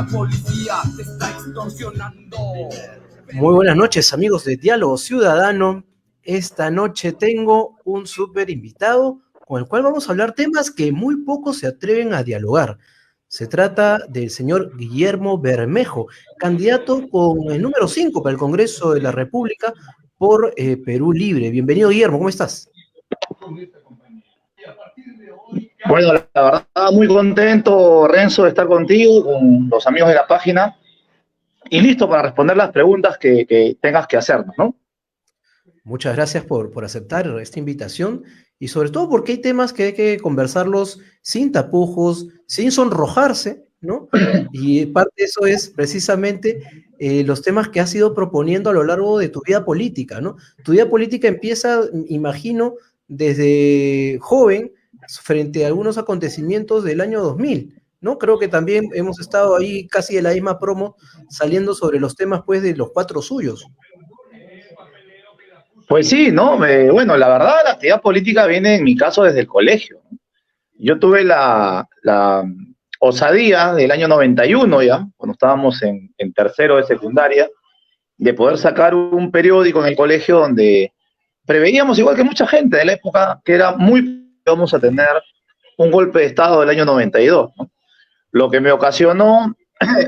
la policía te está extorsionando. Muy buenas noches, amigos de Diálogo Ciudadano. Esta noche tengo un súper invitado con el cual vamos a hablar temas que muy pocos se atreven a dialogar. Se trata del señor Guillermo Bermejo, candidato con el número 5 para el Congreso de la República por Perú Libre. Bienvenido, Guillermo, ¿cómo estás? Bueno, la verdad, muy contento, Renzo, de estar contigo, con los amigos de la página, y listo para responder las preguntas que tengas que hacernos, ¿no? Muchas gracias por aceptar esta invitación y sobre todo porque hay temas que hay que conversarlos sin tapujos, sin sonrojarse, ¿no? Y parte de eso es precisamente los temas que has ido proponiendo a lo largo de tu vida política, ¿no? Tu vida política empieza, imagino, desde joven frente a algunos acontecimientos del año 2000, ¿no? Creo que también hemos estado ahí casi de la misma promo saliendo sobre los temas, pues, de los cuatro suyos. Pues sí, ¿no? Bueno, la verdad, la actividad política viene en mi caso desde el colegio. Yo tuve la osadía del año 91 ya, cuando estábamos en tercero de secundaria, de poder sacar un periódico en el colegio donde preveíamos, igual que mucha gente de la época, que era muy vamos a tener un golpe de Estado del año 92, ¿no? Lo que me ocasionó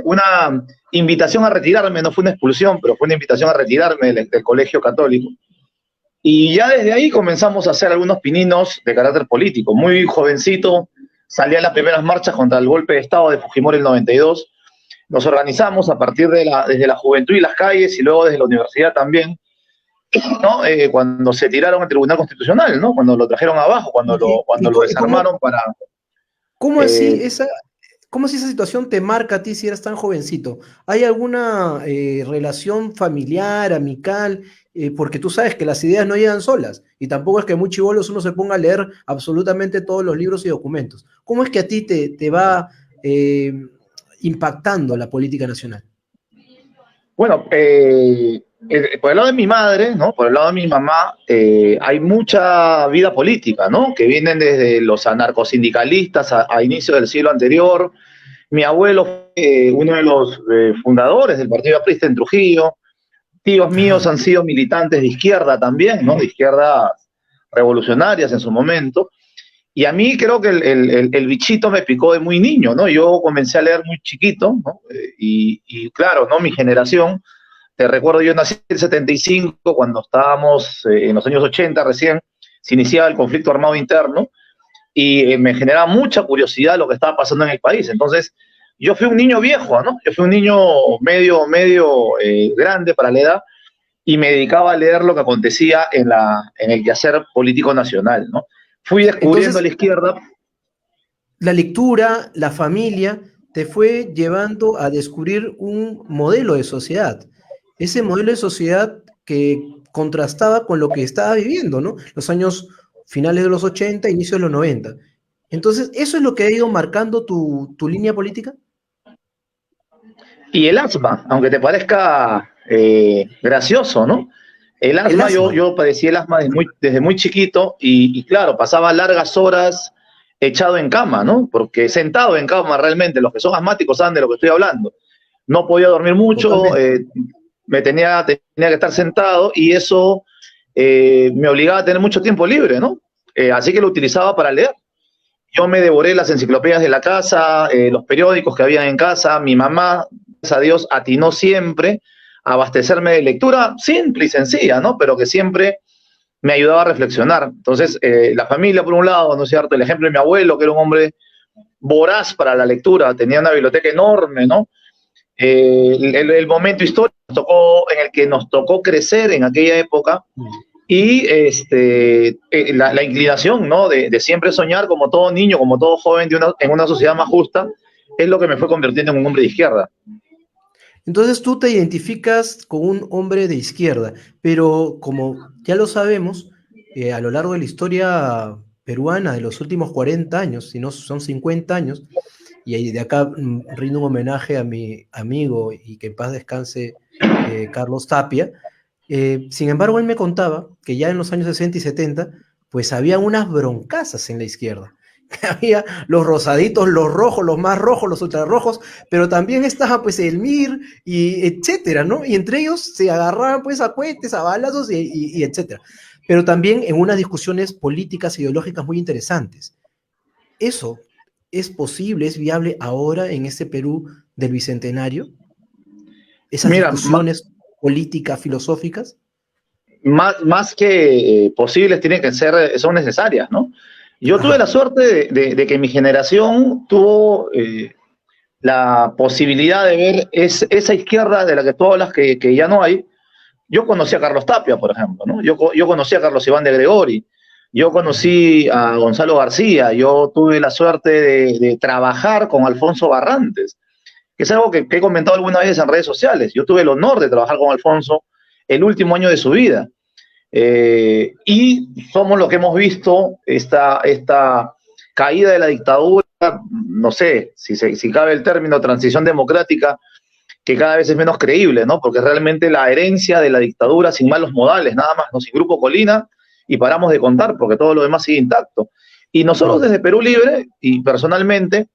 una invitación a retirarme, no fue una expulsión, pero fue una invitación a retirarme del colegio católico. Y ya desde ahí comenzamos a hacer algunos pininos de carácter político. Muy jovencito, salí a las primeras marchas contra el golpe de Estado de Fujimori en el 92. Nos organizamos a partir desde la juventud y las calles y luego desde la universidad también, ¿no? Cuando se tiraron al Tribunal Constitucional, ¿no? Cuando lo trajeron abajo, cuando lo desarmaron para... ¿Cómo así esa situación te marca a ti si eras tan jovencito? ¿Hay alguna relación familiar, amical? Porque tú sabes que las ideas no llegan solas y tampoco es que muy chibolos uno se ponga a leer absolutamente todos los libros y documentos. ¿Cómo es que a ti te va impactando la política nacional? Bueno, por el lado de mi madre, ¿no? Por el lado de mi mamá, hay mucha vida política, ¿no? Que vienen desde los anarcosindicalistas a inicios del siglo anterior. Mi abuelo fue uno de los fundadores del Partido Aprista en Trujillo. Tíos míos han sido militantes de izquierda también, ¿no? De izquierdas revolucionarias en su momento. Y a mí creo que el bichito me picó de muy niño, ¿no? Yo comencé a leer muy chiquito, ¿no? Y claro, ¿no? Mi generación, te recuerdo, yo nací en el 75, cuando estábamos en los años 80 recién, se iniciaba el conflicto armado interno, y me generaba mucha curiosidad lo que estaba pasando en el país. Entonces, yo fui un niño viejo, ¿no? Yo fui un niño medio grande para la edad, y me dedicaba a leer lo que acontecía en el quehacer político nacional, ¿no? Fui descubriendo Entonces, la izquierda. la lectura, la familia, te fue llevando a descubrir un modelo de sociedad. Ese modelo de sociedad que contrastaba con lo que estaba viviendo, ¿no? Los años finales de los 80, inicios de los 90. Entonces, ¿eso es lo que ha ido marcando tu línea política? Y el asma, aunque te parezca gracioso, ¿no? El El asma, asma. yo padecí el asma desde muy chiquito, y claro, pasaba largas horas echado en cama, ¿no? Porque sentado en cama realmente, los que son asmáticos saben de lo que estoy hablando. No podía dormir mucho, Totalmente. tenía que estar sentado, y eso me obligaba a tener mucho tiempo libre, ¿no? Así que lo utilizaba para leer. Yo me devoré las enciclopedias de la casa, los periódicos que había en casa. Mi mamá, gracias a Dios, atinó siempre a abastecerme de lectura simple y sencilla, ¿no? Pero que siempre me ayudaba a reflexionar. Entonces, la familia, por un lado, ¿no es cierto? El ejemplo de mi abuelo, que era un hombre voraz para la lectura, tenía una biblioteca enorme, ¿no? El momento histórico en el que nos tocó crecer en aquella época, y la inclinación, ¿no? De siempre soñar como todo niño, como todo joven en una sociedad más justa, es lo que me fue convirtiendo en un hombre de izquierda. Entonces tú te identificas con un hombre de izquierda, pero como ya lo sabemos, a lo largo de la historia peruana de los últimos 40 años, si no son 50 años, y ahí de acá rindo un homenaje a mi amigo y que en paz descanse Carlos Tapia. Sin embargo, él me contaba que ya en los años 60 y 70, pues había unas broncazas en la izquierda. había los rosaditos, los rojos, los ultrarrojos, pero también estaba pues el MIR y etcétera, ¿no? Y entre ellos se agarraban pues a cohetes, a balazos y etcétera. Pero también en unas discusiones políticas, ideológicas muy interesantes. ¿Eso es posible, es viable ahora en este Perú del Bicentenario? ¿Esas Mira, discusiones políticas, filosóficas? más que posibles, tienen que ser, son necesarias, ¿no? Yo tuve Ajá. la suerte de que mi generación tuvo la posibilidad de ver esa izquierda de la que tú hablas que ya no hay. Yo conocí a Carlos Tapia, por ejemplo, ¿no? Yo conocí a Carlos Iván de Gregori, yo conocí a Gonzalo García, yo tuve la suerte de trabajar con Alfonso Barrantes, que es algo que he comentado algunas veces en redes sociales. Yo tuve el honor de trabajar con Alfonso el último año de su vida. Y somos los que hemos visto esta caída de la dictadura, no sé si cabe el término transición democrática, que cada vez es menos creíble, ¿no? Porque realmente la herencia de la dictadura sin malos modales, nada más, ¿no? Sin Grupo Colina, y paramos de contar, porque todo lo demás sigue intacto. Y nosotros desde Perú Libre, y personalmente,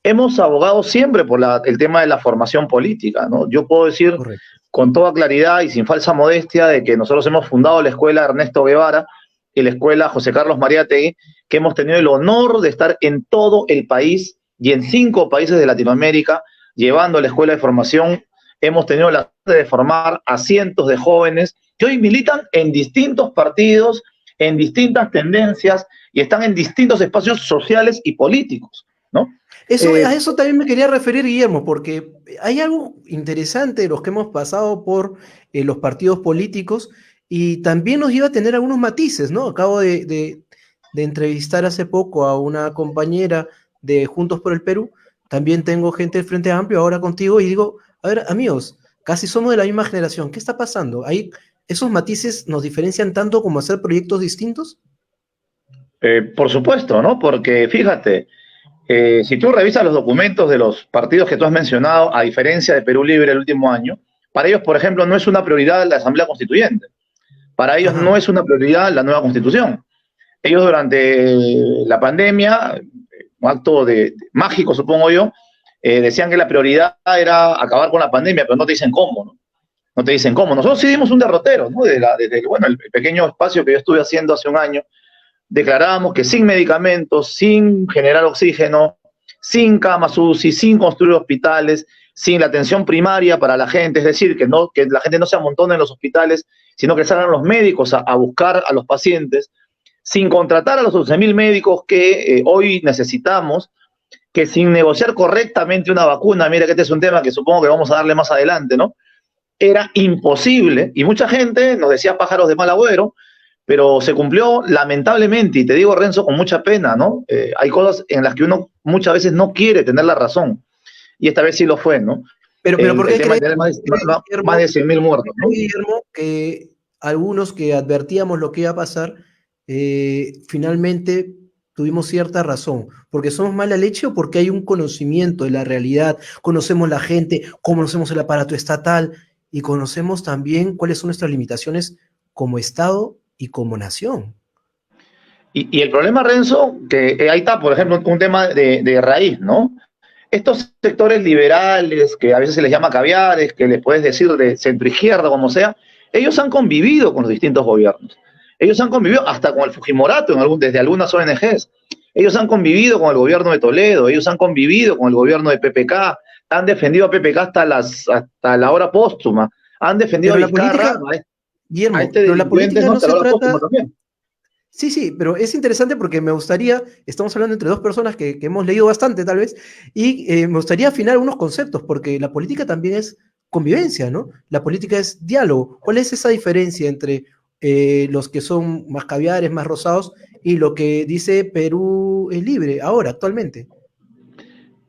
hemos abogado siempre por el tema de la formación política, ¿no? Yo puedo decir Correcto. con toda claridad y sin falsa modestia de que nosotros hemos fundado la escuela Ernesto Guevara y la escuela José Carlos Mariátegui, que hemos tenido el honor de estar en todo el país y en 5 países de Latinoamérica llevando la escuela de formación. Hemos tenido la suerte de formar a cientos de jóvenes que hoy militan en distintos partidos, en distintas tendencias y están en distintos espacios sociales y políticos, ¿no? A eso también me quería referir, Guillermo, porque hay algo interesante de los que hemos pasado por los partidos políticos y también nos lleva a tener algunos matices, ¿no? Acabo de entrevistar hace poco a una compañera de Juntos por el Perú, también tengo gente del Frente Amplio ahora contigo y digo, a ver, amigos, casi somos de la misma generación, ¿qué está pasando? ¿Esos matices nos diferencian tanto como hacer proyectos distintos? Por supuesto, ¿no? Porque fíjate, si tú revisas los documentos de los partidos que tú has mencionado, a diferencia de Perú Libre el último año, para ellos, por ejemplo, no es una prioridad la Asamblea Constituyente. Para ellos Ajá. no es una prioridad la nueva Constitución. Ellos durante la pandemia, un acto mágico, supongo yo, decían que la prioridad era acabar con la pandemia, pero no te dicen cómo, ¿no? No te dicen cómo. Nosotros sí dimos un derrotero, ¿no? Desde bueno, el pequeño espacio que yo estuve haciendo hace un año, declarábamos que sin medicamentos, sin generar oxígeno, sin camas UCI, sin construir hospitales, sin la atención primaria para la gente, es decir, que la gente no se amontone en los hospitales, sino que salgan los médicos a buscar a los pacientes, sin contratar a los 11.000 médicos que hoy necesitamos, que sin negociar correctamente una vacuna, mira que este es un tema que supongo que vamos a darle más adelante, ¿no? Era imposible, y mucha gente nos decía pájaros de mal agüero, pero se cumplió lamentablemente, y te digo, Renzo, con mucha pena, ¿no? Hay cosas en las que uno muchas veces no quiere tener la razón, y esta vez sí lo fue, ¿no? Pero ¿por El qué tema de crees, tener Guillermo, más de 100.000 muertos, ¿no? Guillermo, que algunos que advertíamos lo que iba a pasar, finalmente tuvimos cierta razón? ¿Porque somos mala leche o porque hay un conocimiento de la realidad? Conocemos la gente, conocemos el aparato estatal y conocemos también cuáles son nuestras limitaciones como Estado y como nación. Y el problema, Renzo, que ahí está, por ejemplo, un tema de raíz, ¿no? Estos sectores liberales, que a veces se les llama caviares, que les puedes decir de centroizquierda, como sea, ellos han convivido con los distintos gobiernos. Ellos han convivido hasta con el Fujimorato desde algunas ONGs. Ellos han convivido con el gobierno de Toledo, ellos han convivido con el gobierno de PPK, han defendido a PPK hasta la hora póstuma, han defendido Pero a la política, Vizcarra, Guillermo, a este pero la delincuente, política ¿no? no Hasta se la hora póstuma trata. también. Sí, sí, pero es interesante porque me gustaría, estamos hablando entre dos personas que hemos leído bastante tal vez, y me gustaría afinar algunos conceptos, porque la política también es convivencia, ¿no? La política es diálogo. ¿Cuál es esa diferencia entre los que son más caviares, más rosados, y lo que dice Perú es libre ahora, actualmente?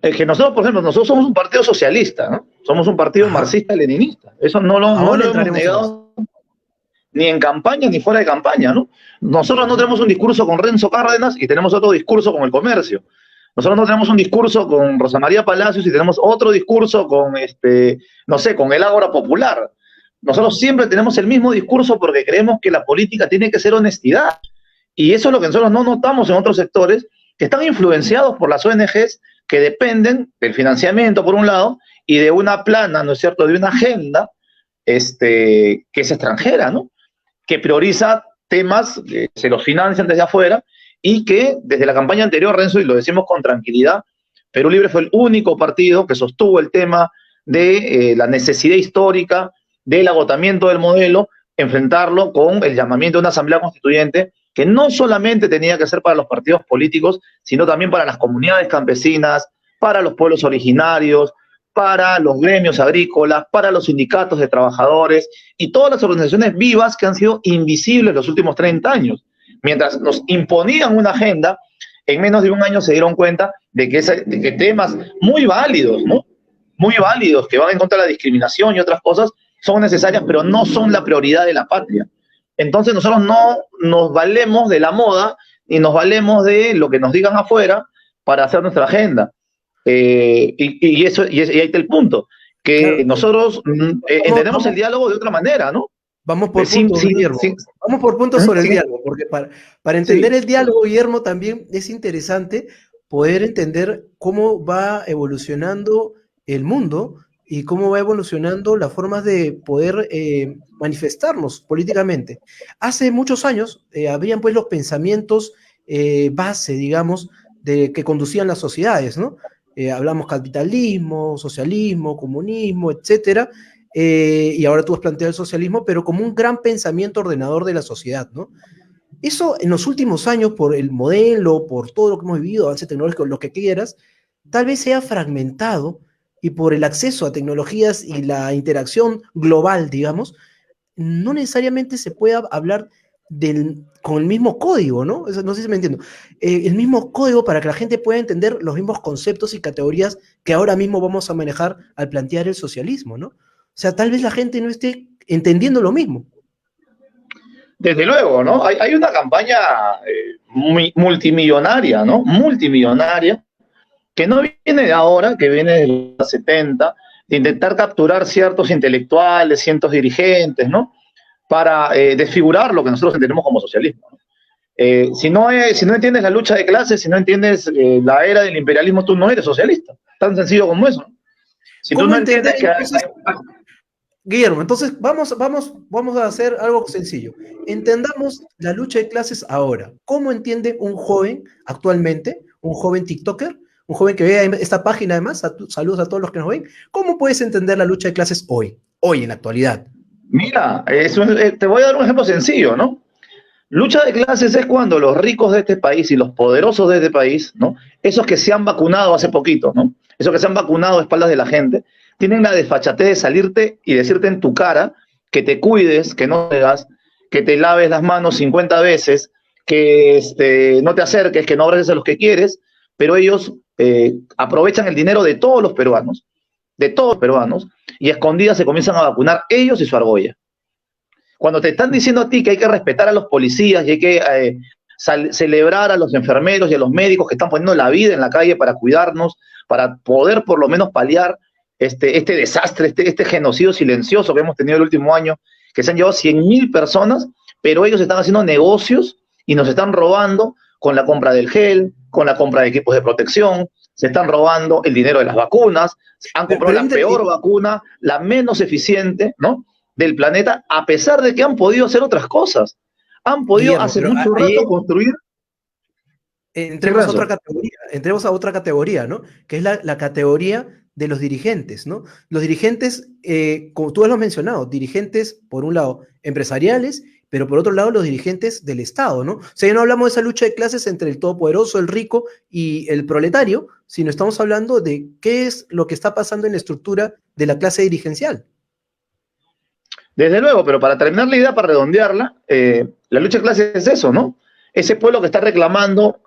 Que nosotros, por ejemplo, nosotros somos un partido socialista, ¿no? Somos un partido Ajá, marxista-leninista. Eso no ahora lo hemos entraremos en eso. negado ni en campaña ni fuera de campaña, ¿no? Nosotros no tenemos un discurso con Renzo Cárdenas y tenemos otro discurso con el comercio. Nosotros no tenemos un discurso con Rosa María Palacios y tenemos otro discurso con, no sé, con el Ágora Popular. Nosotros siempre tenemos el mismo discurso porque creemos que la política tiene que ser honestidad. Y eso es lo que nosotros no notamos en otros sectores que están influenciados por las ONGs que dependen del financiamiento, por un lado, y de una plana, ¿no es cierto?, de una agenda que es extranjera, ¿no?, que prioriza temas que se los financian desde afuera y que desde la campaña anterior, Renzo, y lo decimos con tranquilidad, Perú Libre fue el único partido que sostuvo el tema de la necesidad histórica del agotamiento del modelo, enfrentarlo con el llamamiento de una asamblea constituyente que no solamente tenía que ser para los partidos políticos, sino también para las comunidades campesinas, para los pueblos originarios, para los gremios agrícolas, para los sindicatos de trabajadores y todas las organizaciones vivas que han sido invisibles los últimos 30 años. Mientras nos imponían una agenda, en menos de un año se dieron cuenta de que temas muy válidos, ¿no?, muy válidos, que van en contra de la discriminación y otras cosas, son necesarias, pero no son la prioridad de la patria. Entonces nosotros no nos valemos de la moda y nos valemos de lo que nos digan afuera para hacer nuestra agenda. Y ahí está el punto, que claro, nosotros entendemos el diálogo de otra manera, ¿no? Vamos por puntos, Guillermo. Vamos por puntos sobre el diálogo, porque para entender el diálogo, Guillermo, también es interesante poder entender cómo va evolucionando el mundo y cómo va evolucionando las formas de poder manifestarnos políticamente. Hace muchos años habrían pues los pensamientos base, digamos, que conducían las sociedades, ¿no? Hablamos capitalismo, socialismo, comunismo, etcétera, y ahora tú has planteado el socialismo, pero como un gran pensamiento ordenador de la sociedad, ¿no? Eso en los últimos años, por el modelo, por todo lo que hemos vivido, avance tecnológico, lo que quieras, tal vez sea fragmentado, y por el acceso a tecnologías y la interacción global, digamos, no necesariamente se pueda hablar con el mismo código, ¿no? No sé si me entiendo. El mismo código para que la gente pueda entender los mismos conceptos y categorías que ahora mismo vamos a manejar al plantear el socialismo, ¿no? O sea, tal vez la gente no esté entendiendo lo mismo. Desde luego, ¿no? Hay una campaña multimillonaria, ¿no? Multimillonaria, que no viene de ahora, que viene de los 70, de intentar capturar ciertos intelectuales, ciertos dirigentes, ¿no?, para desfigurar lo que nosotros entendemos como socialismo, ¿no? Si no entiendes la lucha de clases, si no entiendes la era del imperialismo, tú no eres socialista. Tan sencillo como eso, ¿no? Si tú no entiendes que Guillermo, entonces vamos a hacer algo sencillo. Entendamos la lucha de clases ahora. ¿Cómo entiende un joven actualmente, un joven TikToker, un joven que vea esta página además? Saludos a todos los que nos ven. ¿Cómo puedes entender la lucha de clases hoy en la actualidad? Mira, te voy a dar un ejemplo sencillo, ¿no? Lucha de clases es cuando los ricos de este país y los poderosos de este país, ¿no?, esos que se han vacunado hace poquito, ¿no?, esos que se han vacunado a espaldas de la gente, tienen la desfachatez de salirte y decirte en tu cara que te cuides, que no te das, que te laves las manos 50 veces, que no te acerques, que no abraces a los que quieres, pero ellos aprovechan el dinero de todos los peruanos, y a escondidas se comienzan a vacunar ellos y su argolla. Cuando te están diciendo a ti que hay que respetar a los policías y hay que celebrar a los enfermeros y a los médicos que están poniendo la vida en la calle para cuidarnos, para poder por lo menos paliar este desastre, este genocidio silencioso que hemos tenido el último año, que se han llevado 100.000 personas, pero ellos están haciendo negocios y nos están robando con la compra del gel, con la compra de equipos de protección, se están robando el dinero de las vacunas, han comprado la peor vacuna, la menos eficiente, ¿no?, del planeta, a pesar de que han podido hacer otras cosas. Han podido hace mucho rato construir... Entremos a otra categoría, ¿no?, que es la categoría de los dirigentes, ¿no? Los dirigentes, como tú lo has mencionado, dirigentes, por un lado, empresariales, pero por otro lado, los dirigentes del Estado, ¿no? O sea, ya no hablamos de esa lucha de clases entre el todopoderoso, el rico y el proletario, sino estamos hablando de qué es lo que está pasando en la estructura de la clase dirigencial. Desde luego, pero para terminar la idea, para redondearla, la lucha de clases es eso, ¿no? Ese pueblo que está reclamando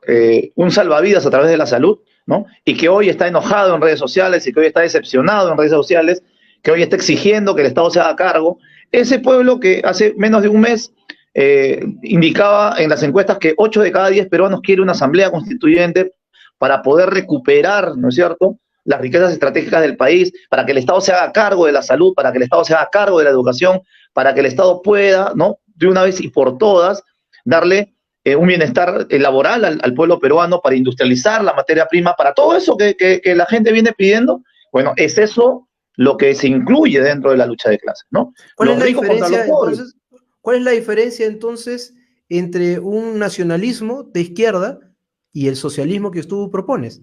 un salvavidas a través de la salud, ¿no?, y que hoy está enojado en redes sociales y que hoy está decepcionado en redes sociales, que hoy está exigiendo que el Estado se haga cargo. Ese pueblo que hace menos de un mes indicaba en las encuestas que 8 de cada 10 peruanos quieren una asamblea constituyente para poder recuperar, ¿no es cierto?, las riquezas estratégicas del país, para que el Estado se haga cargo de la salud, para que el Estado se haga cargo de la educación, para que el Estado pueda, ¿no?, de una vez y por todas, darle un bienestar laboral al pueblo peruano, para industrializar la materia prima, para todo eso que la gente viene pidiendo. Bueno, es eso lo que se incluye dentro de la lucha de clases, ¿no? ¿Cuál es Los la ricos contra los diferencia pobres. entonces? ¿Cuál es la diferencia entonces entre un nacionalismo de izquierda y el socialismo que tú propones?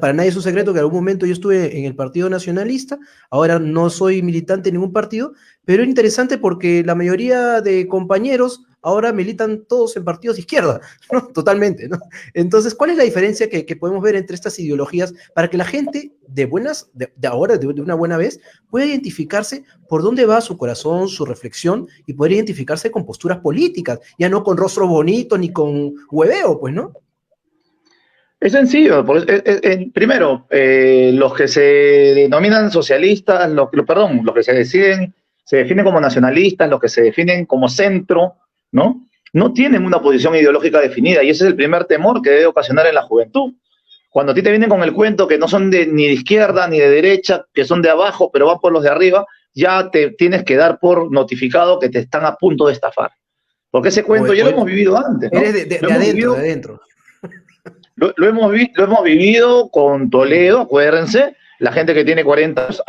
Para nadie es un secreto que en algún momento yo estuve en el Partido Nacionalista, ahora no soy militante de ningún partido, pero es interesante porque la mayoría de compañeros ahora militan todos en partidos de izquierda, ¿no? Totalmente, ¿no? Entonces, ¿cuál es la diferencia que podemos ver entre estas ideologías para que la gente de ahora, de una buena vez, pueda identificarse por dónde va su corazón, su reflexión, y poder identificarse con posturas políticas, ya no con rostro bonito ni con hueveo, pues, ¿no? Es sencillo. Primero, los que se denominan socialistas, perdón, los que se definen como nacionalistas, los que se definen como centro, ¿no? No tienen una posición ideológica definida, y ese es el primer temor que debe ocasionar en la juventud. Cuando a ti te vienen con el cuento que no son ni de izquierda ni de derecha, que son de abajo, pero van por los de arriba, ya te tienes que dar por notificado que te están a punto de estafar. Porque ese cuento ya lo hemos vivido antes, ¿no? Eres de adentro, de adentro. Lo hemos vivido con Toledo, acuérdense, la gente que tiene 40 años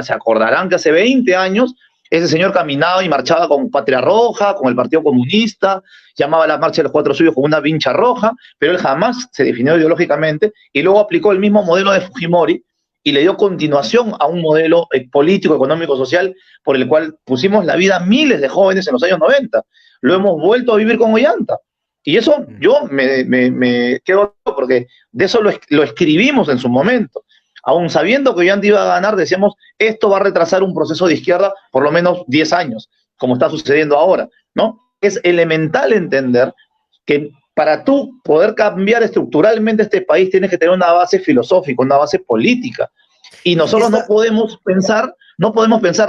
se acordarán que hace 20 años ese señor caminaba y marchaba con Patria Roja, con el Partido Comunista, llamaba a la marcha de los Cuatro Suyos con una vincha roja, pero él jamás se definió ideológicamente, y luego aplicó el mismo modelo de Fujimori y le dio continuación a un modelo político, económico, social, por el cual pusimos la vida a miles de jóvenes en los años 90. Lo hemos vuelto a vivir con Ollanta. Y eso yo me quedo, porque de eso lo escribimos en su momento. Aún sabiendo que Ollanta iba a ganar, decíamos, esto va a retrasar un proceso de izquierda por lo menos 10 años, como está sucediendo ahora, ¿no? Es elemental entender que para tú poder cambiar estructuralmente este país tienes que tener una base filosófica, una base política. Y nosotros no podemos pensar,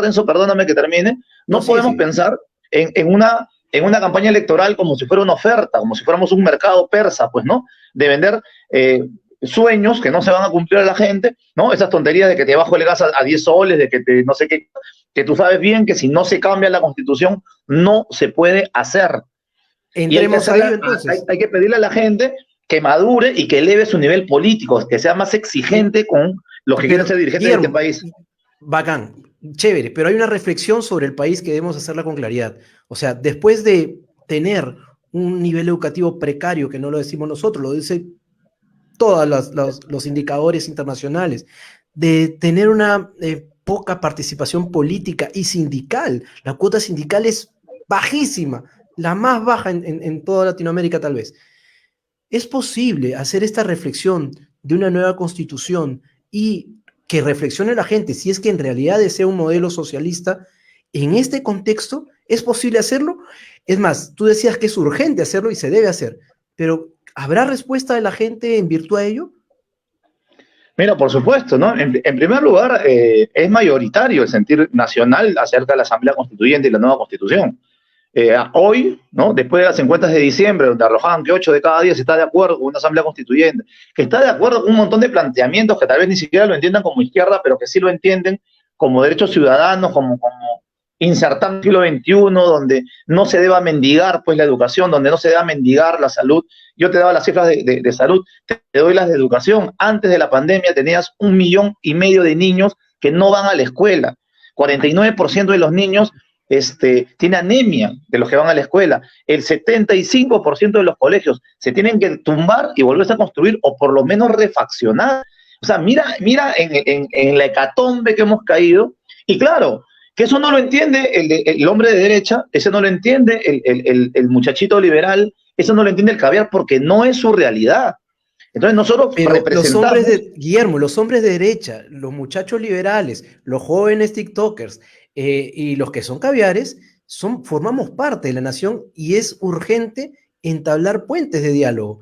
Renzo, perdóname que termine, no podemos pensar en una campaña electoral como si fuera una oferta, como si fuéramos un mercado persa, pues, ¿no? De vender sueños que no se van a cumplir a la gente, ¿no? Esas tonterías de que te bajo el gas a 10 soles, de que no sé qué, que tú sabes bien que si no se cambia la Constitución no se puede hacer. Entremos a ello entonces. Hay que pedirle a la gente que madure y que eleve su nivel político, que sea más exigente con los que quieren ser dirigentes de este país. Bacán, chévere, pero hay una reflexión sobre el país que debemos hacerla con claridad. O sea, después de tener un nivel educativo precario, que no lo decimos nosotros, lo dice todos los indicadores internacionales, de tener una poca participación política y sindical. La cuota sindical es bajísima, la más baja en toda Latinoamérica tal vez. ¿Es posible hacer esta reflexión de una nueva constitución y que reflexione la gente si es que en realidad desea un modelo socialista en este contexto? ¿Es posible hacerlo? Es más, tú decías que es urgente hacerlo y se debe hacer, pero ¿habrá respuesta de la gente en virtud a ello? Mira, por supuesto, ¿no? En primer lugar, es mayoritario el sentir nacional acerca de la Asamblea Constituyente y la nueva Constitución. Hoy, ¿no? Después de las encuestas de diciembre, donde arrojaban que 8 de cada 10 está de acuerdo con una Asamblea Constituyente, que está de acuerdo con un montón de planteamientos que tal vez ni siquiera lo entiendan como izquierda, pero que sí lo entienden como derechos ciudadanos, como insertar en el siglo XXI, donde no se deba mendigar pues la educación, donde no se deba mendigar la salud. Yo te daba las cifras de salud, te doy las de educación. Antes de la pandemia tenías 1,5 millones de niños que no van a la escuela. 49% de los niños tiene anemia de los que van a la escuela. El 75% de los colegios se tienen que tumbar y volverse a construir, o por lo menos refaccionar. O sea, mira en la hecatombe que hemos caído. Y claro, que eso no lo entiende el hombre de derecha, eso no lo entiende el muchachito liberal, eso no lo entiende el caviar, porque no es su realidad. Entonces nosotros representamos... Guillermo, los hombres de derecha, los muchachos liberales, los jóvenes tiktokers y los que son caviares, formamos parte de la nación y es urgente entablar puentes de diálogo.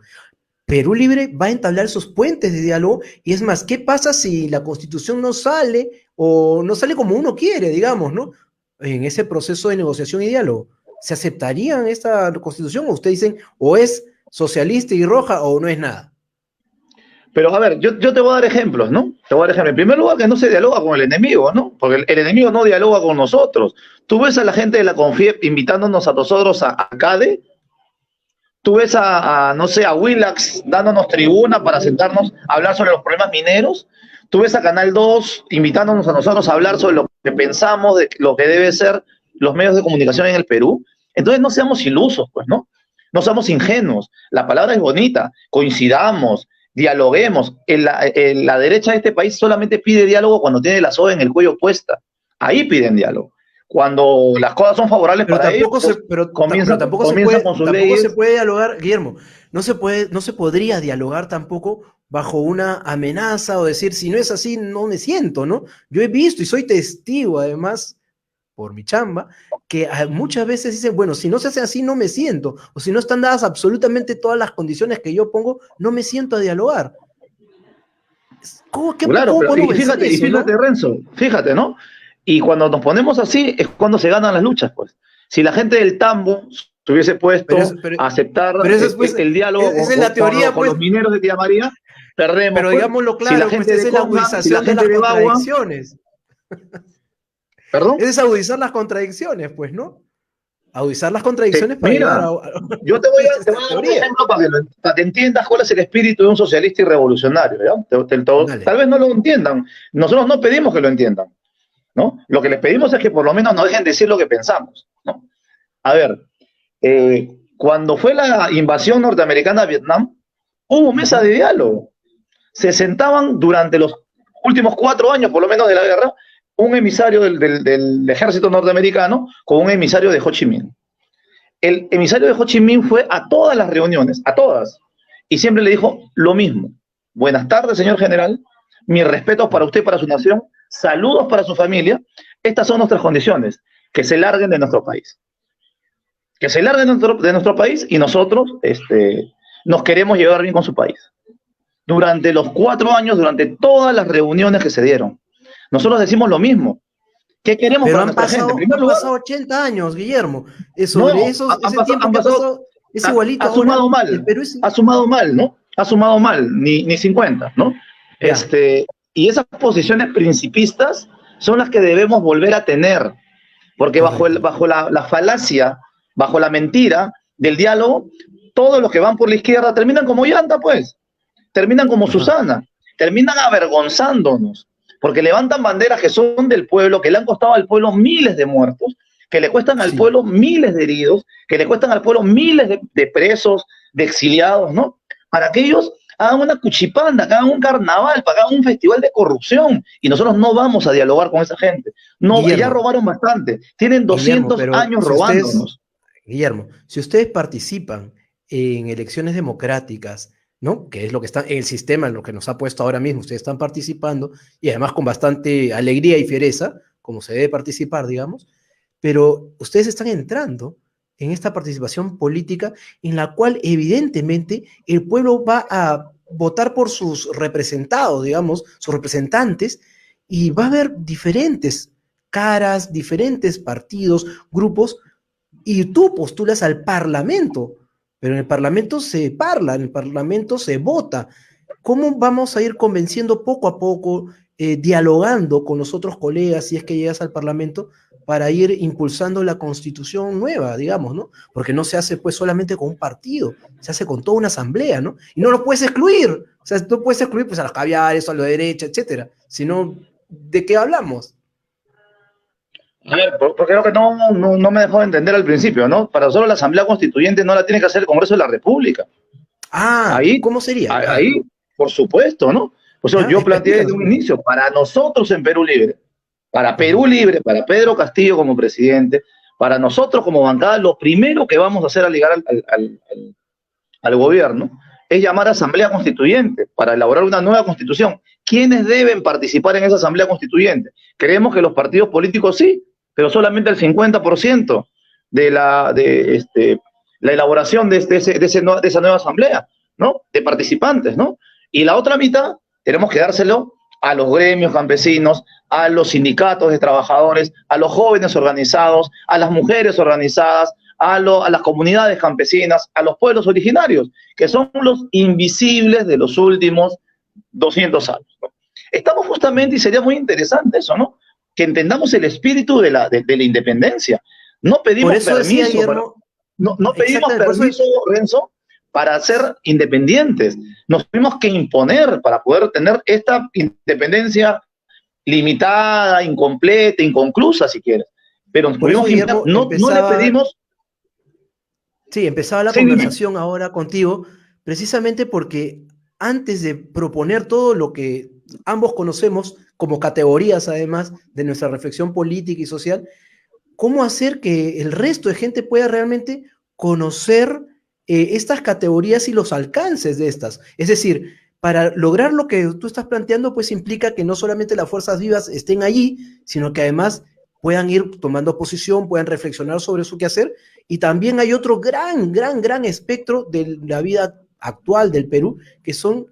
Perú Libre va a entablar esos puentes de diálogo, y es más, ¿qué pasa si la Constitución no sale o no sale como uno quiere, digamos, ¿no? En ese proceso de negociación y diálogo, ¿se aceptarían esta Constitución o ustedes dicen o es socialista y roja o no es nada? Pero a ver, yo te voy a dar ejemplos, ¿no? Te voy a dar ejemplos. En primer lugar, que no se dialoga con el enemigo, ¿no? Porque el enemigo no dialoga con nosotros. Tú ves a la gente de la CONFIEP invitándonos a nosotros a CADE. tú ves no sé, a Willax dándonos tribuna para sentarnos a hablar sobre los problemas mineros, tú ves a Canal 2 invitándonos a nosotros a hablar sobre lo que pensamos de lo que debe ser los medios de comunicación en el Perú. Entonces no seamos ilusos, pues, ¿no? No seamos ingenuos. La palabra es bonita, coincidamos, dialoguemos. La derecha de este país solamente pide diálogo cuando tiene la soga en el cuello puesta. Ahí piden diálogo. Cuando las cosas son favorables Pero para tampoco ellos, comienzan con sus leyes. se puede dialogar, Guillermo, no se podría dialogar tampoco bajo una amenaza o decir, si no es así, no me siento, ¿no? Yo he visto y soy testigo, además, por mi chamba, que muchas veces dicen, bueno, si no se hace así, no me siento, o si no están dadas absolutamente todas las condiciones que yo pongo, no me siento a dialogar. Claro, pero, y fíjate, ¿no? Renzo, fíjate, ¿no? Y cuando nos ponemos así es cuando se ganan las luchas, pues. Si la gente del Tambo se hubiese puesto a aceptar el diálogo con los mineros de Tía María, perdemos. Pero digámoslo claro, si la gente es la agudización de las contradicciones. ¿Perdón? Es agudizar las contradicciones, pues, ¿no? Agudizar las contradicciones para llegar a... Yo te voy a dar un ejemplo para que entiendas cuál es el espíritu de un socialista y revolucionario, ¿ya? Tal vez no lo entiendan. Nosotros no pedimos que lo entiendan, ¿no? Lo que les pedimos es que por lo menos nos dejen decir lo que pensamos, ¿no? A ver, cuando fue la invasión norteamericana a Vietnam, hubo mesa de diálogo. Se sentaban durante los últimos 4 años, por lo menos, de la guerra, un emisario del ejército norteamericano con un emisario de Ho Chi Minh. El emisario de Ho Chi Minh fue a todas las reuniones, a todas, y siempre le dijo lo mismo. Buenas tardes, señor general, mis respetos para usted y para su nación, saludos para su familia, estas son nuestras condiciones, que se larguen de nuestro país. Que se larguen de nuestro país y nosotros nos queremos llevar bien con su país. Durante los 4 años, durante todas las reuniones que se dieron, nosotros decimos lo mismo. ¿Qué queremos para nuestra gente? En primer lugar, han pasado 80 años, Guillermo. Ese tiempo que ha pasado es igualito. Ha sumado mal. Ha sumado mal, ¿no? Ha sumado mal, ni 50, ¿no? Y esas posiciones principistas son las que debemos volver a tener. Porque bajo la falacia, bajo la mentira del diálogo, todos los que van por la izquierda terminan como Llanta, pues. Terminan como Susana. Terminan avergonzándonos. Porque levantan banderas que son del pueblo, que le han costado al pueblo miles de muertos, que le cuestan al pueblo miles de heridos, que le cuestan al pueblo miles de presos, de exiliados, ¿no? Para que ellos hagan una cuchipanda, que hagan un carnaval, para que hagan un festival de corrupción. Y nosotros no vamos a dialogar con esa gente. No, Guillermo, ya robaron bastante. Tienen 200 años robándonos. Guillermo, si ustedes participan en elecciones democráticas, ¿no? Que es lo que está en el sistema, en lo que nos ha puesto ahora mismo, ustedes están participando, y además con bastante alegría y fiereza, como se debe participar, digamos, pero ustedes están entrando en esta participación política en la cual evidentemente el pueblo va a votar por sus representados, digamos, sus representantes, y va a haber diferentes caras, diferentes partidos, grupos, y tú postulas al Parlamento. Pero en el Parlamento se parla, en el Parlamento se vota. ¿Cómo vamos a ir convenciendo poco a poco, dialogando con los otros colegas, si es que llegas al Parlamento, para ir impulsando la constitución nueva, digamos, ¿no? Porque no se hace pues solamente con un partido, se hace con toda una asamblea, ¿no? Y no lo puedes excluir, o sea, no puedes excluir pues a los caviares, a la derecha, etcétera, sino, ¿de qué hablamos? A ver, porque creo que no me dejó de entender al principio, ¿no? Para nosotros la Asamblea Constituyente no la tiene que hacer el Congreso de la República. Ahí, ¿cómo sería? Ahí, por supuesto, ¿no? Por eso yo planteé desde un inicio, para nosotros en Perú Libre, para Perú Libre, para Pedro Castillo como presidente, para nosotros como bancada, lo primero que vamos a hacer al llegar al gobierno es llamar a Asamblea Constituyente para elaborar una nueva constitución. ¿Quiénes deben participar en esa Asamblea Constituyente? Creemos que los partidos políticos sí, pero solamente el 50% de la elaboración de esa nueva asamblea, ¿no? De participantes, ¿no? Y la otra mitad tenemos que dárselo a los gremios campesinos, a los sindicatos de trabajadores, a los jóvenes organizados, a las mujeres organizadas, a las comunidades campesinas, a los pueblos originarios, que son los invisibles de los últimos 200 años, ¿no? Estamos justamente, y sería muy interesante eso, ¿no? Que entendamos el espíritu de la independencia. No pedimos permiso. no pedimos Exactamente, por eso permiso, Renzo, para ser independientes. Nos tuvimos que imponer para poder tener esta independencia limitada, incompleta, inconclusa, si quieres. Pero nos por eso, tuvimos que imponer. Guillermo, No le pedimos. sí, empezaba la Sí, dime. conversación ahora contigo, precisamente porque antes de proponer todo lo que ambos conocemos como categorías, además de nuestra reflexión política y social, cómo hacer que el resto de gente pueda realmente conocer estas categorías y los alcances de estas. Es decir, para lograr lo que tú estás planteando, pues implica que no solamente las fuerzas vivas estén allí, sino que además puedan ir tomando posición, puedan reflexionar sobre su quehacer. Y también hay otro gran espectro de la vida actual del Perú, que son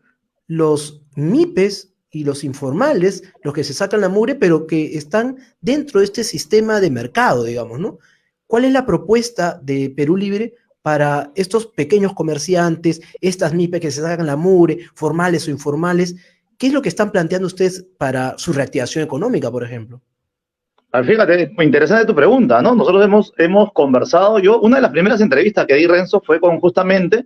los MIPES y los informales, los que se sacan la mugre, pero que están dentro de este sistema de mercado, digamos, ¿no? ¿Cuál es la propuesta de Perú Libre para estos pequeños comerciantes, estas MIPES que se sacan la mugre, formales o informales? ¿Qué es lo que están planteando ustedes para su reactivación económica, por ejemplo? Fíjate, es muy interesante tu pregunta, ¿no? Nosotros hemos conversado, una de las primeras entrevistas que di, Renzo, fue con justamente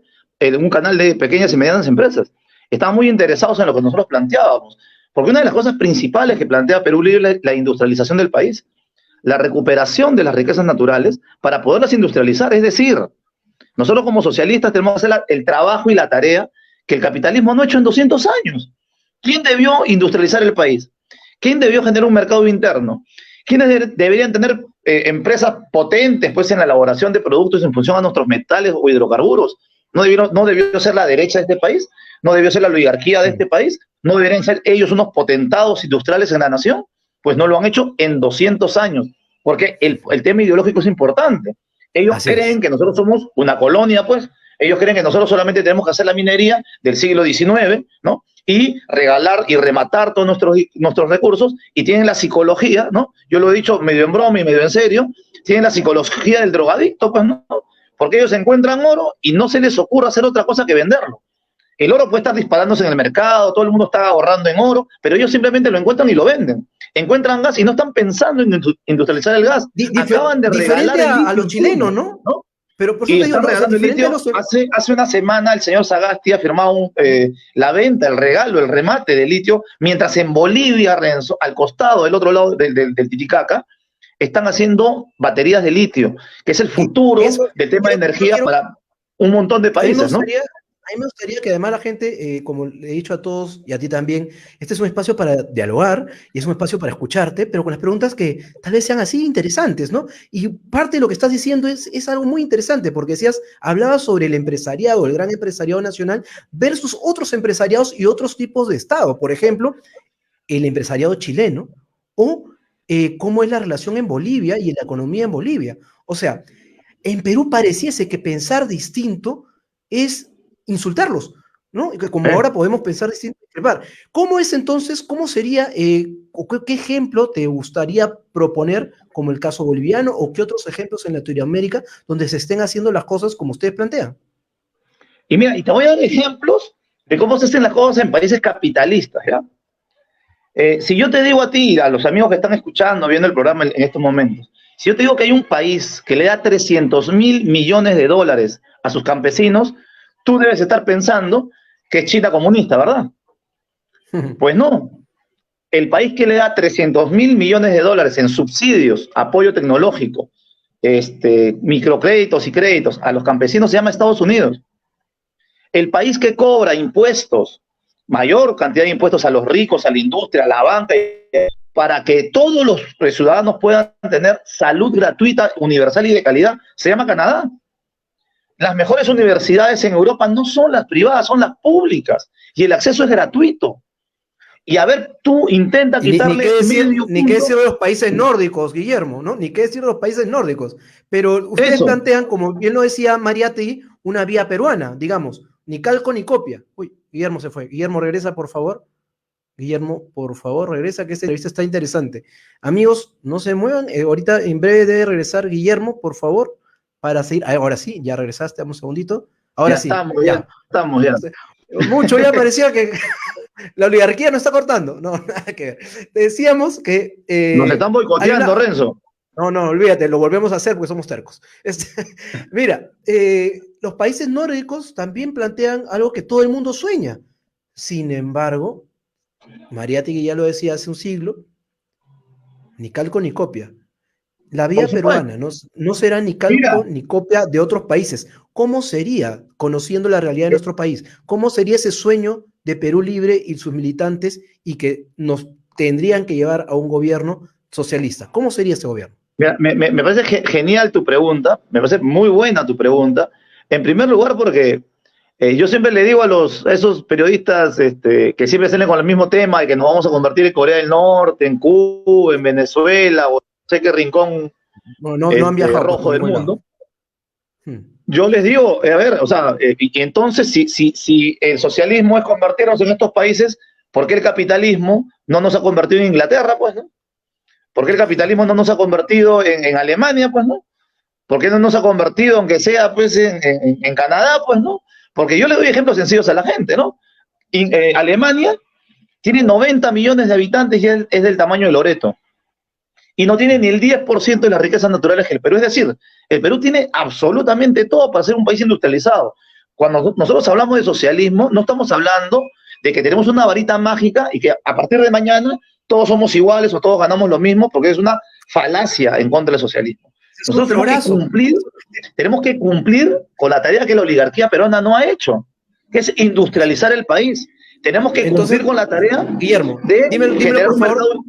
un canal de pequeñas y medianas empresas. Estaban muy interesados en lo que nosotros planteábamos, porque una de las cosas principales que plantea Perú Libre es la industrialización del país, la recuperación de las riquezas naturales para poderlas industrializar. Es decir, nosotros como socialistas tenemos que hacer el trabajo y la tarea que el capitalismo no ha hecho en 200 años. ¿Quién debió industrializar el país? ¿Quién debió generar un mercado interno? ¿Quiénes deberían tener empresas potentes pues, en la elaboración de productos en función a nuestros metales o hidrocarburos? No debió ser la derecha de este país, no debió ser la oligarquía de este país, no deberían ser ellos unos potentados industriales en la nación, pues no lo han hecho en 200 años, porque el tema ideológico es importante. Ellos Así creen es. que nosotros somos una colonia, pues, ellos creen que nosotros solamente tenemos que hacer la minería del siglo XIX, ¿no? Y regalar y rematar todos nuestros recursos, y tienen la psicología, ¿no? Yo lo he dicho medio en broma y medio en serio, tienen la psicología del drogadicto, pues, ¿no? Porque ellos encuentran oro y no se les ocurre hacer otra cosa que venderlo. El oro puede estar disparándose en el mercado, todo el mundo está ahorrando en oro, pero ellos simplemente lo encuentran y lo venden. Encuentran gas y no están pensando en industrializar el gas. Acaban de regalar Diferente el litio a los en chilenos, junio, ¿no? ¿no? Pero por eso Y te digo, están ¿no? O sea, regalando el diferente a litio. los... Hace una semana el señor Sagasti ha firmado la venta, el regalo, el remate de litio, mientras en Bolivia, Renzo, al costado del otro lado del Titicaca, están haciendo baterías de litio, que es el futuro Eso, del tema de yo energía quiero, para un montón de a mí me países, ¿no? gustaría, a mí me gustaría que además la gente, como le he dicho a todos y a ti también, este es un espacio para dialogar y es un espacio para escucharte, pero con las preguntas que tal vez sean así interesantes, ¿no? Y parte de lo que estás diciendo es algo muy interesante, porque decías, hablabas sobre el empresariado, el gran empresariado nacional, versus otros empresariados y otros tipos de Estado. Por ejemplo, el empresariado chileno o cómo es la relación en Bolivia y la economía en Bolivia. O sea, en Perú pareciese que pensar distinto es insultarlos, ¿no? Y que como Eh. ahora podemos pensar distinto. ¿Cómo es entonces, cómo sería, o qué ejemplo te gustaría proponer como el caso boliviano o qué otros ejemplos en Latinoamérica donde se estén haciendo las cosas como ustedes plantean? Y mira, y te voy a dar ejemplos de cómo se hacen las cosas en países capitalistas, ¿ya? Si yo te digo a ti, a los amigos que están escuchando, viendo el programa en estos momentos, si yo te digo que hay un país que le da 300.000 millones de dólares a sus campesinos, tú debes estar pensando que es China comunista, ¿verdad? Pues no. El país que le da 300.000 millones de dólares en subsidios, apoyo tecnológico, microcréditos y créditos a los campesinos se llama Estados Unidos. El país que cobra impuestos, mayor cantidad de impuestos a los ricos, a la industria, a la banca, para que todos los ciudadanos puedan tener salud gratuita, universal y de calidad, se llama Canadá. Las mejores universidades en Europa no son las privadas, son las públicas, y el acceso es gratuito. Y a ver, tú intenta quitarle ni qué decir de los países nórdicos, Guillermo, ¿no? Ni qué decir de los países nórdicos. Pero ustedes plantean, como bien lo decía Mariátegui, una vía peruana, digamos, ni calco ni copia. Uy, Guillermo se fue. Guillermo, regresa, por favor. Guillermo, por favor, regresa, que esta entrevista está interesante. Amigos, no se muevan. Ahorita en breve debe regresar Guillermo, por favor, para seguir. Ahora sí, ya regresaste, dame un segundito. Ahora ya sí. Estamos ya. Mucho ya parecía que la oligarquía no está cortando. No, nada que ver. Te decíamos que... Nos están boicoteando, Renzo. No, no, olvídate, lo volvemos a hacer porque somos tercos. Mira, los países nórdicos también plantean algo que todo el mundo sueña. Sin embargo, Mariátegui ya lo decía hace un siglo, ni calco ni copia. La Por vía supuesto. peruana no será ni Mira, calco ni copia de otros países. ¿Cómo sería, conociendo la realidad de nuestro país, cómo sería ese sueño de Perú libre y sus militantes y que nos tendrían que llevar a un gobierno socialista? ¿Cómo sería ese gobierno? mira, me parece genial tu pregunta, me parece muy buena tu pregunta. En primer lugar, porque yo siempre le digo a esos periodistas que siempre salen con el mismo tema y que nos vamos a convertir en Corea del Norte, en Cuba, en Venezuela, o no sé qué rincón No han viajado por rojo del ningún lado. mundo. Yo les digo, a ver, o sea, y entonces si el socialismo es convertirnos en estos países, ¿por qué el capitalismo no nos ha convertido en Inglaterra, pues, no? ¿Por qué el capitalismo no nos ha convertido en Alemania, pues, no? ¿Por qué no nos ha convertido, aunque sea, pues, en Canadá, pues, no? Porque yo le doy ejemplos sencillos a la gente, ¿no? Alemania tiene 90 millones de habitantes y es del tamaño de Loreto. Y no tiene ni el 10% de las riquezas naturales que el Perú. Es decir, el Perú tiene absolutamente todo para ser un país industrializado. Cuando nosotros hablamos de socialismo, no estamos hablando de que tenemos una varita mágica y que a partir de mañana todos somos iguales o todos ganamos lo mismo, porque es una falacia en contra del socialismo. Es un Nosotros florazo. tenemos que cumplir con la tarea que la oligarquía peruana no ha hecho, que es industrializar el país. Tenemos que Entonces, cumplir con la tarea Guillermo, de dímelo generar por un favor. mercado.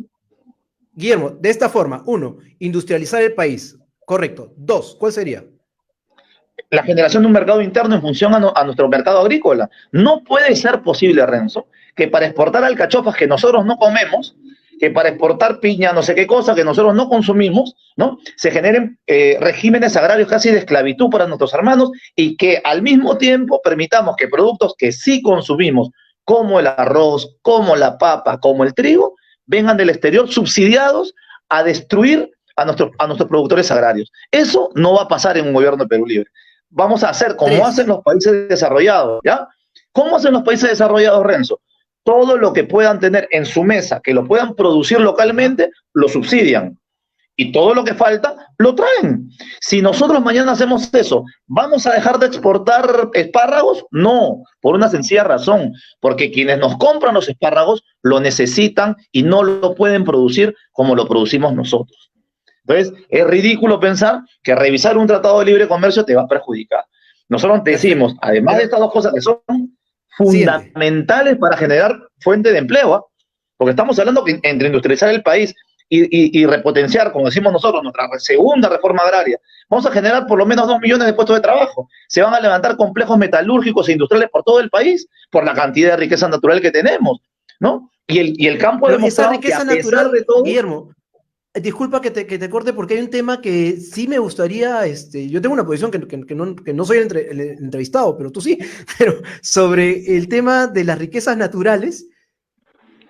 Guillermo, de esta forma, 1, industrializar el país. Correcto. 2, ¿cuál sería? La generación de un mercado interno en función a nuestro mercado agrícola. No puede ser posible, Renzo, que para exportar alcachofas que nosotros no comemos, que para exportar piña, no sé qué cosa que nosotros no consumimos, ¿no? Se generen regímenes agrarios casi de esclavitud para nuestros hermanos y que al mismo tiempo permitamos que productos que sí consumimos, como el arroz, como la papa, como el trigo, vengan del exterior subsidiados a destruir a nuestros productores agrarios. Eso no va a pasar en un gobierno de Perú Libre. Vamos a hacer como 3. hacen los países desarrollados, ¿ya? ¿Cómo hacen los países desarrollados, Renzo? Todo lo que puedan tener en su mesa, que lo puedan producir localmente, lo subsidian. Y todo lo que falta, lo traen. Si nosotros mañana hacemos eso, ¿vamos a dejar de exportar espárragos? No, por una sencilla razón, porque quienes nos compran los espárragos lo necesitan y no lo pueden producir como lo producimos nosotros. Entonces, es ridículo pensar que revisar un tratado de libre comercio te va a perjudicar. Nosotros decimos, Perfecto. además de estas dos cosas que son Siguiente. fundamentales para generar fuente de empleo, ¿eh? Porque estamos hablando que entre industrializar el país y repotenciar, como decimos nosotros, nuestra segunda reforma agraria, vamos a generar por lo menos 2 millones de puestos de trabajo. Se van a levantar complejos metalúrgicos e industriales por todo el país, por la cantidad de riqueza natural que tenemos, ¿no? Y el campo ha Pero esa demostrado que riqueza a pesar natural, de todo. Guillermo, disculpa que te corte porque hay un tema que sí me gustaría, yo tengo una posición que no soy el entrevistado, pero tú sí, pero sobre el tema de las riquezas naturales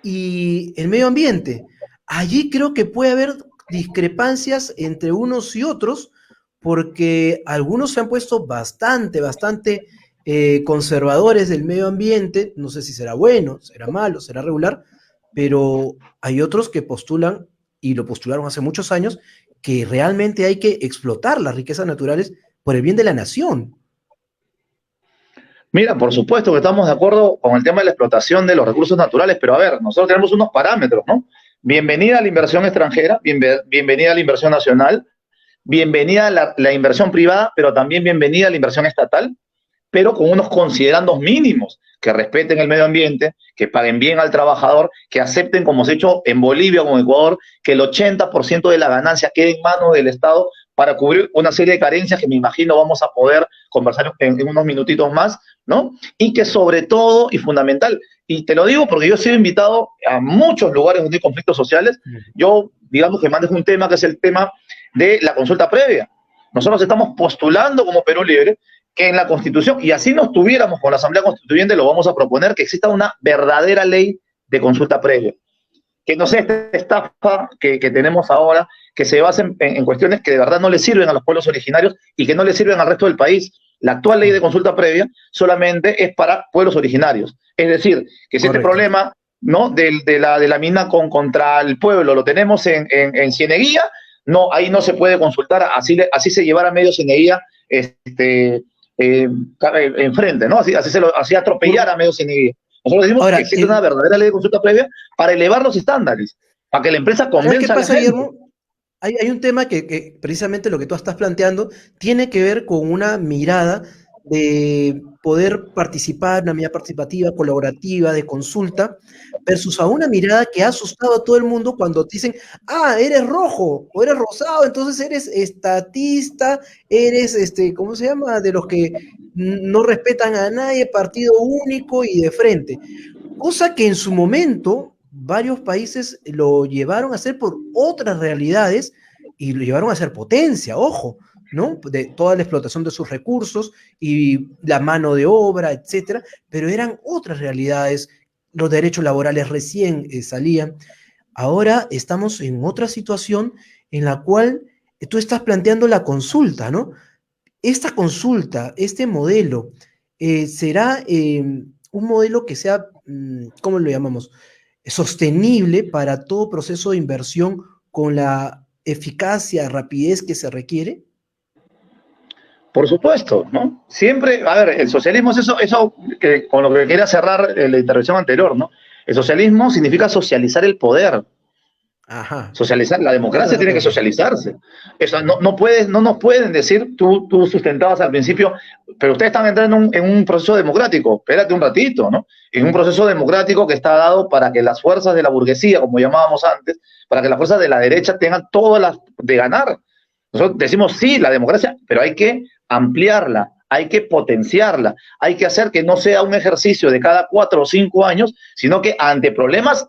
y el medio ambiente. Allí creo que puede haber discrepancias entre unos y otros porque algunos se han puesto bastante conservadores del medio ambiente, no sé si será bueno, será malo, será regular, pero hay otros que postulan, y lo postularon hace muchos años, que realmente hay que explotar las riquezas naturales por el bien de la nación. Mira, por supuesto que estamos de acuerdo con el tema de la explotación de los recursos naturales, pero a ver, nosotros tenemos unos parámetros, ¿no? Bienvenida a la inversión extranjera, bienvenida a la inversión nacional, bienvenida a la inversión privada, pero también bienvenida a la inversión estatal, pero con unos considerandos mínimos, que respeten el medio ambiente, que paguen bien al trabajador, que acepten, como se ha hecho en Bolivia o en Ecuador, que el 80% de la ganancia quede en manos del Estado para cubrir una serie de carencias que me imagino vamos a poder conversar en unos minutitos más, ¿no? Y que sobre todo, y fundamental, y te lo digo porque yo he sido invitado a muchos lugares donde hay conflictos sociales, yo digamos que manejo un tema que es el tema de la consulta previa. Nosotros estamos postulando como Perú Libre que en la Constitución, y así nos tuviéramos con la Asamblea Constituyente, lo vamos a proponer, que exista una verdadera ley de consulta previa. Que no sea esta estafa que tenemos ahora, que se base en cuestiones que de verdad no le sirven a los pueblos originarios y que no le sirven al resto del país. La actual ley de consulta previa solamente es para pueblos originarios. Es decir, que si este problema, ¿no?, de la mina contra el pueblo lo tenemos en Cieneguilla, no, ahí no se puede consultar, así se llevara medio CNI enfrente, ¿no? Así atropellar a medio CNI. Nosotros decimos que Ahora, existe una verdadera ley de consulta previa para elevar los estándares, para que la empresa ¿sabes qué convenza a la pasa, gente. Guillermo? Hay un tema que precisamente lo que tú estás planteando tiene que ver con una mirada de poder participar, una mirada participativa, colaborativa, de consulta, versus a una mirada que ha asustado a todo el mundo cuando te dicen, ah, eres rojo o eres rosado, entonces eres estatista, eres, ¿cómo se llama? De los que no respetan a nadie, partido único y de frente. Cosa que en su momento varios países lo llevaron a hacer por otras realidades y lo llevaron a ser potencia, ojo, ¿no? De toda la explotación de sus recursos y la mano de obra, etcétera, pero eran otras realidades, los derechos laborales recién salían. Ahora estamos en otra situación en la cual tú estás planteando la consulta, ¿no? Esta consulta, este modelo, será un modelo que sea, ¿cómo lo llamamos? Sostenible para todo proceso de inversión con la eficacia, rapidez que se requiere. Por supuesto, ¿no? Siempre, a ver, el socialismo es eso que con lo que quería cerrar la intervención anterior, ¿no? El socialismo significa socializar el poder. Ajá. Socializar, la democracia Toda tiene que razón. socializarse. Eso, no nos pueden decir, tú sustentabas al principio, pero ustedes están entrando en un proceso democrático. Espérate un ratito, ¿no? En un proceso democrático que está dado para que las fuerzas de la burguesía, como llamábamos antes, para que las fuerzas de la derecha tengan todas las de ganar. Nosotros decimos sí, la democracia, pero hay que ampliarla, hay que potenciarla, hay que hacer que no sea un ejercicio de cada 4 o 5 años, sino que ante problemas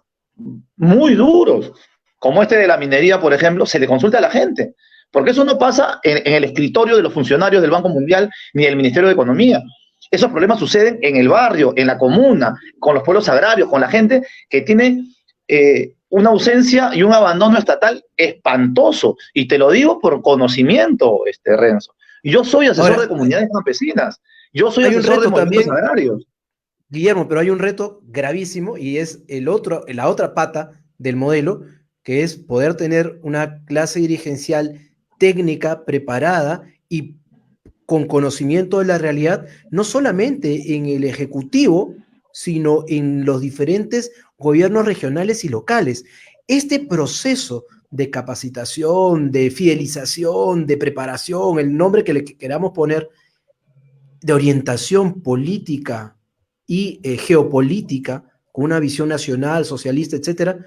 muy duros, como este de la minería, por ejemplo, se le consulta a la gente. Porque eso no pasa en el escritorio de los funcionarios del Banco Mundial ni del Ministerio de Economía. Esos problemas suceden en el barrio, en la comuna, con los pueblos agrarios, con la gente que tiene una ausencia y un abandono estatal espantoso. Y te lo digo por conocimiento, Renzo. Yo soy asesor Ahora, de comunidades campesinas. Yo soy hay un asesor de reto movimientos también, agrarios. Guillermo, pero hay un reto gravísimo y es la otra pata del modelo, que es poder tener una clase dirigencial técnica preparada y con conocimiento de la realidad, no solamente en el Ejecutivo, sino en los diferentes gobiernos regionales y locales. Este proceso de capacitación, de fidelización, de preparación, el nombre que le queramos poner, de orientación política y geopolítica, con una visión nacional, socialista, etcétera,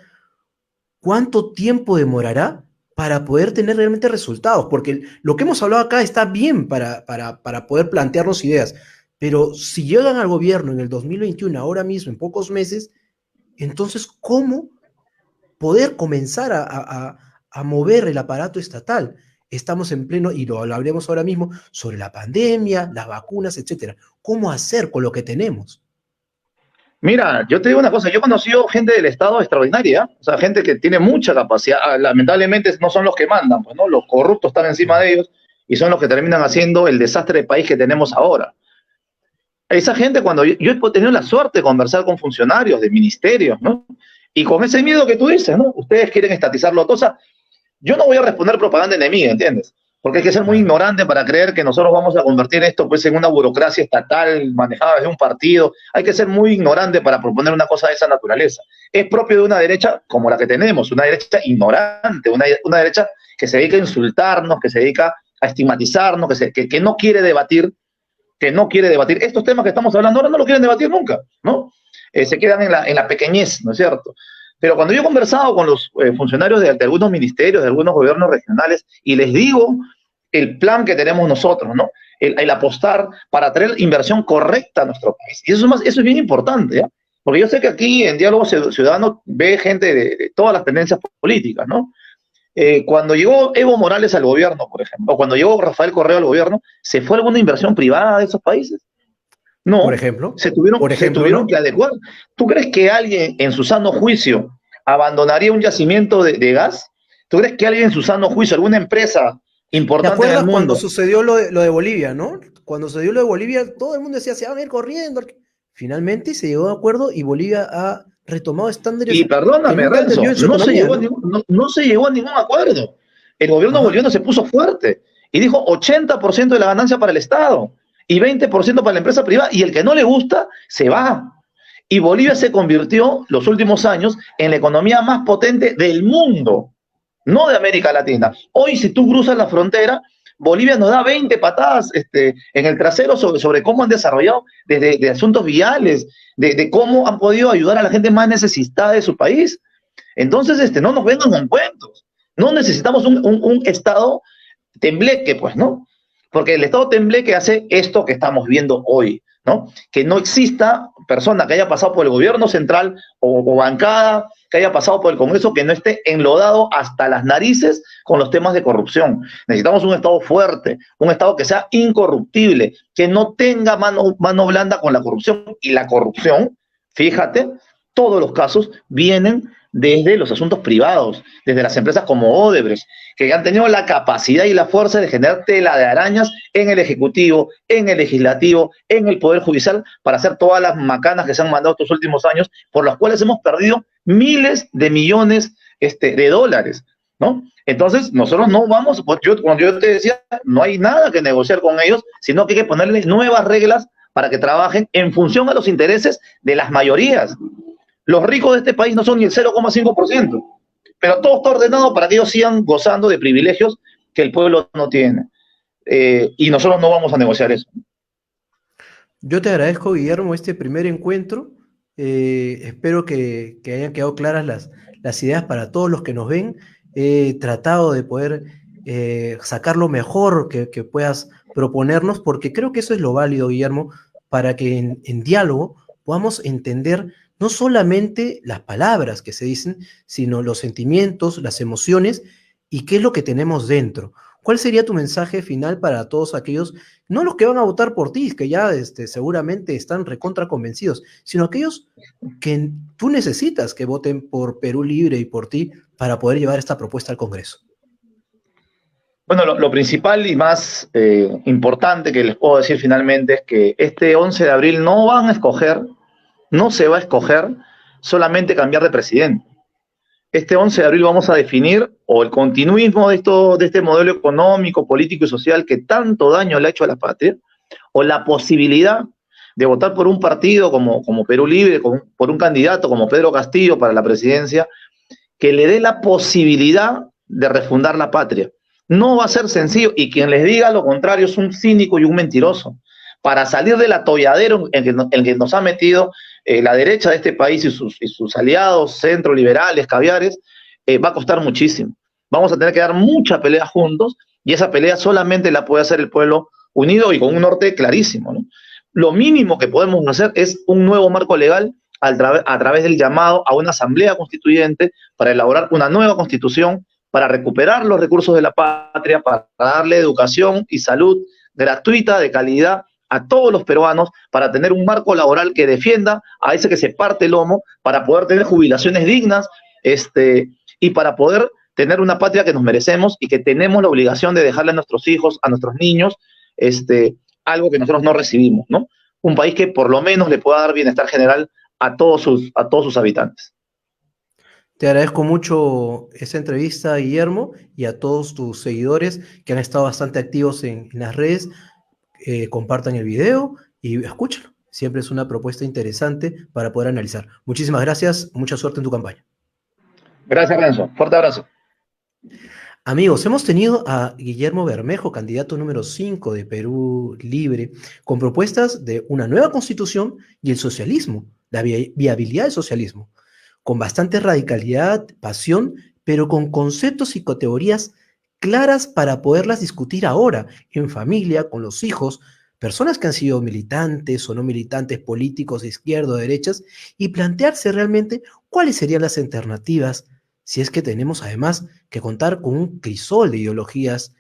¿cuánto tiempo demorará para poder tener realmente resultados? Porque lo que hemos hablado acá está bien para poder plantearnos ideas, pero si llegan al gobierno en el 2021, ahora mismo, en pocos meses, entonces, ¿cómo poder comenzar a mover el aparato estatal? Estamos en pleno, y lo hablaremos ahora mismo, sobre la pandemia, las vacunas, etcétera. ¿Cómo hacer con lo que tenemos? Mira, yo te digo una cosa, yo he conocido gente del Estado extraordinaria, o sea, gente que tiene mucha capacidad, lamentablemente no son los que mandan, pues, ¿no? Los corruptos están encima de ellos y son los que terminan haciendo el desastre de país que tenemos ahora. Esa gente, cuando yo he tenido la suerte de conversar con funcionarios de ministerios, ¿no? Y con ese miedo que tú dices, ¿no? Ustedes quieren estatizarlo todo, o sea, yo no voy a responder propaganda enemiga, ¿entiendes? Porque hay que ser muy Claro. ignorante para creer que nosotros vamos a convertir esto pues en una burocracia estatal manejada desde un partido. Hay que ser muy ignorante para proponer una cosa de esa naturaleza. Es propio de una derecha como la que tenemos, una derecha ignorante, una derecha que se dedica a insultarnos, que se dedica a estigmatizarnos, que no quiere debatir, que no quiere debatir. Estos temas que estamos hablando ahora no lo quieren debatir nunca, ¿no? Se quedan en la pequeñez, ¿no es cierto? Pero cuando yo he conversado con los funcionarios de algunos ministerios, de algunos gobiernos regionales, y les digo el plan que tenemos nosotros, ¿no? El apostar para traer inversión correcta a nuestro país. Y eso es bien importante, ¿ya? Porque yo sé que aquí en Diálogo Ciudadano ve gente de todas las tendencias políticas, ¿no? Cuando llegó Evo Morales al gobierno, por ejemplo, o cuando llegó Rafael Correa al gobierno, ¿se fue alguna inversión privada de esos países? Por No, ejemplo, se tuvieron que ¿no? adecuar. ¿Tú crees que alguien en su sano juicio abandonaría un yacimiento de gas? ¿Tú crees que alguien en su sano juicio, alguna empresa ¿Te importante en el acuerdas cuando mundo? sucedió lo de Bolivia, no? Cuando sucedió lo de Bolivia, todo el mundo decía, se van a ir corriendo. Finalmente se llegó a acuerdo y Bolivia ha retomado Y estándares que perdóname, nunca antes vio Renzo, en su economía, ¿no? no se llegó a ningún acuerdo. El gobierno Ajá. boliviano se puso fuerte y dijo 80% de la ganancia para el Estado y 20% para la empresa privada, y el que no le gusta se va. Y Bolivia se convirtió los últimos años en la economía más potente del mundo, no de América Latina. Hoy, si tú cruzas la frontera, Bolivia nos da 20 patadas en el trasero sobre cómo han desarrollado desde de asuntos viales, de cómo han podido ayudar a la gente más necesitada de su país. Entonces, no nos vengan con cuentos. No necesitamos un Estado tembleque, pues, ¿no? Porque el Estado tembleque hace esto que estamos viendo hoy, ¿no? Que no exista persona que haya pasado por el gobierno central o bancada, que haya pasado por el Congreso, que no esté enlodado hasta las narices con los temas de corrupción. Necesitamos un Estado fuerte, un Estado que sea incorruptible, que no tenga mano blanda con la corrupción. Y la corrupción, fíjate, todos los casos vienen desde los asuntos privados, desde las empresas como Odebrecht, que han tenido la capacidad y la fuerza de generar tela de arañas en el Ejecutivo, en el Legislativo, en el Poder Judicial, para hacer todas las macanas que se han mandado estos últimos años, por las cuales hemos perdido miles de millones de dólares, ¿no? Entonces, nosotros no vamos, cuando yo te decía, no hay nada que negociar con ellos, sino que hay que ponerles nuevas reglas para que trabajen en función a los intereses de las mayorías. Los ricos de este país no son ni el 0,5%, pero todo está ordenado para que ellos sigan gozando de privilegios que el pueblo no tiene. Y nosotros no vamos a negociar eso. Yo te agradezco, Guillermo, este primer encuentro. Espero que hayan quedado claras las ideas para todos los que nos ven. He tratado de poder sacar lo mejor que puedas proponernos, porque creo que eso es lo válido, Guillermo, para que en diálogo podamos entender no solamente las palabras que se dicen, sino los sentimientos, las emociones y qué es lo que tenemos dentro. ¿Cuál sería tu mensaje final para todos aquellos, no los que van a votar por ti, que ya seguramente están recontra convencidos, sino aquellos que tú necesitas que voten por Perú Libre y por ti para poder llevar esta propuesta al Congreso? Bueno, lo principal y más importante que les puedo decir finalmente es que este 11 de abril no van a escoger, no se va a escoger solamente cambiar de presidente. Este 11 de abril vamos a definir o el continuismo de este modelo económico, político y social que tanto daño le ha hecho a la patria, o la posibilidad de votar por un partido como Perú Libre, por un candidato como Pedro Castillo para la presidencia, que le dé la posibilidad de refundar la patria. No va a ser sencillo, y quien les diga lo contrario es un cínico y un mentiroso. Para salir del atolladero en que nos ha metido la derecha de este país y sus aliados centro-liberales, caviares, va a costar muchísimo. Vamos a tener que dar mucha pelea juntos, y esa pelea solamente la puede hacer el pueblo unido y con un norte clarísimo, ¿no? Lo mínimo que podemos hacer es un nuevo marco legal a través del llamado a una asamblea constituyente para elaborar una nueva constitución, para recuperar los recursos de la patria, para darle educación y salud gratuita, de calidad, a todos los peruanos, para tener un marco laboral que defienda a ese que se parte el lomo, para poder tener jubilaciones dignas, y para poder tener una patria que nos merecemos y que tenemos la obligación de dejarle a nuestros hijos, a nuestros niños, algo que nosotros no recibimos, ¿no? Un país que por lo menos le pueda dar bienestar general a todos sus habitantes. Te agradezco mucho esta entrevista, Guillermo, y a todos tus seguidores que han estado bastante activos en las redes. Compartan el video y escúchalo. Siempre es una propuesta interesante para poder analizar. Muchísimas gracias, mucha suerte en tu campaña. Gracias, Renzo. Fuerte abrazo. Amigos, hemos tenido a Guillermo Bermejo, candidato número 5 de Perú Libre, con propuestas de una nueva constitución y el socialismo, la viabilidad del socialismo, con bastante radicalidad, pasión, pero con conceptos y categorías claras para poderlas discutir ahora, en familia, con los hijos, personas que han sido militantes o no militantes políticos de izquierda o de derechas, y plantearse realmente cuáles serían las alternativas si es que tenemos además que contar con un crisol de ideologías,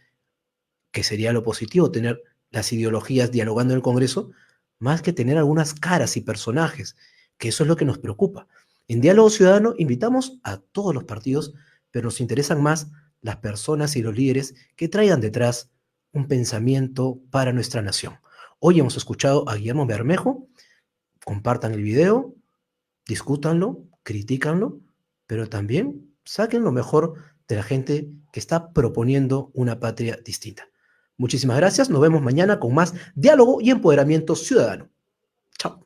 que sería lo positivo, tener las ideologías dialogando en el Congreso, más que tener algunas caras y personajes, que eso es lo que nos preocupa. En Diálogo Ciudadano invitamos a todos los partidos, pero nos interesan más las personas y los líderes que traigan detrás un pensamiento para nuestra nación. Hoy hemos escuchado a Guillermo Bermejo. Compartan el video, discútanlo, critícanlo, pero también saquen lo mejor de la gente que está proponiendo una patria distinta. Muchísimas gracias, nos vemos mañana con más diálogo y empoderamiento ciudadano. Chao.